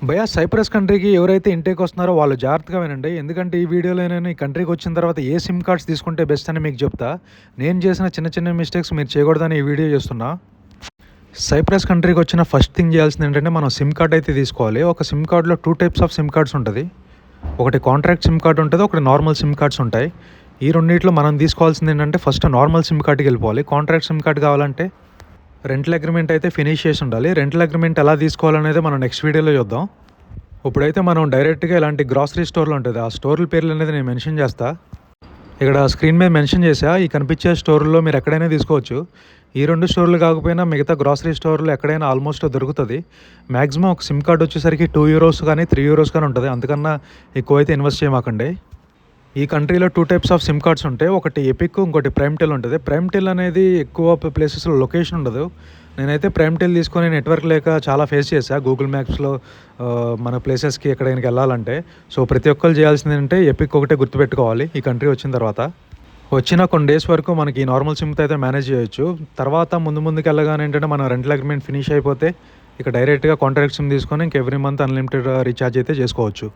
భయ్యా సైప్రస్ కంట్రీకి ఎవరైతే ఇంటేక్ వస్తున్నారో వాళ్ళు జాగ్రత్తగా వినండి. ఎందుకంటే ఈ వీడియోలో నేను ఈ కంట్రీకి వచ్చిన తర్వాత ఏ సిమ్ కార్డ్స్ తీసుకుంటే బెస్ట్ అని మీకు చెప్తా. నేను చేసిన చిన్న చిన్న మిస్టేక్స్ మీరు చేయకూడదని ఈ వీడియో చేస్తున్నా. సైప్రస్ కంట్రీకి వచ్చిన ఫస్ట్ థింగ్ చేయాల్సింది ఏంటంటే మనం సిమ్ కార్డ్ అయితే తీసుకోవాలి. ఒక సిమ్ కార్డ్లో 2 టైప్స్ ఆఫ్ సిమ్ కార్డ్స్ ఉంటుంది. ఒకటి కాంట్రాక్ట్ సిమ్ కార్డ్ ఉంటుంది, ఒకటి నార్మల్ సిమ్ కార్డ్స్ ఉంటాయి. ఈ రెండిట్లో మనం తీసుకోవాల్సింది ఏంటంటే ఫస్ట్ నార్మల్ సిమ్ కార్డ్కి వెళ్ళిపోవాలి. కాంట్రాక్ట్ సిమ్ కార్డ్ కావాలంటే రెంటల్ అగ్రిమెంట్ అయితే ఫినిష్ చేసి ఉండాలి. రెంటల్ అగ్రిమెంట్ ఎలా తీసుకోవాలనేది మనం నెక్స్ట్ వీడియోలో చూద్దాం. ఇప్పుడైతే మనం డైరెక్ట్గా ఇలాంటి గ్రాసరీ స్టోర్లు ఉంటుంది, ఆ స్టోర్ల పేర్లు అనేది నేను మెన్షన్ చేస్తా. ఇక్కడ స్క్రీన్ మీద మెన్షన్ చేసా. ఈ కనిపించే స్టోర్లో మీరు ఎక్కడైనా తీసుకోవచ్చు. ఈ 2 స్టోర్లు కాకపోయినా మిగతా గ్రాసరీ స్టోర్లు ఎక్కడైనా ఆల్మోస్ట్ దొరుకుతుంది. మ్యాక్సిమం ఒక సిమ్ కార్డ్ వచ్చేసరికి €2 కానీ €3 కానీ ఉంటుంది. అంతకన్నా ఎక్కువైతే ఇన్వెస్ట్ చేయమాకండి. ఈ కంట్రీలో 2 టైప్స్ ఆఫ్ సిమ్ కార్డ్స్ ఉంటాయి. ఒకటి ఎపిక్, ఇంకోటి ప్రైమ్టెల్ ఉంటుంది. ప్రైమ్టెల్ అనేది ఎక్కువ ప్లేసెస్లో లొకేషన్ ఉండదు. నేనైతే ప్రైమ్టెల్ తీసుకొని నెట్వర్క్ లేక చాలా ఫేస్ చేశా గూగుల్ మ్యాప్స్లో మన ప్లేసెస్కి ఎక్కడికి వెళ్ళాలంటే. సో ప్రతి ఒక్కరు చేయాల్సింది ఏంటంటే ఎపిక్ ఒకటే గుర్తుపెట్టుకోవాలి. ఈ కంట్రీ వచ్చిన తర్వాత వచ్చిన కొన్ని డేస్ వరకు మనకి ఈ నార్మల్ సిమ్తో అయితే మేనేజ్ చేయొచ్చు. తర్వాత ముందుకు వెళ్ళగానే ఏంటంటే మన రెంటల్ అగ్రిమెంట్ ఫినిష్ అయిపోతే ఇక డైరెక్ట్గా కాంట్రాక్ట్ సిమ్ తీసుకొని ఇంక ఎవ్రీ మంత్ అన్లిమిటెడ్ రీఛార్జ్ అయితే చేసుకోవచ్చు.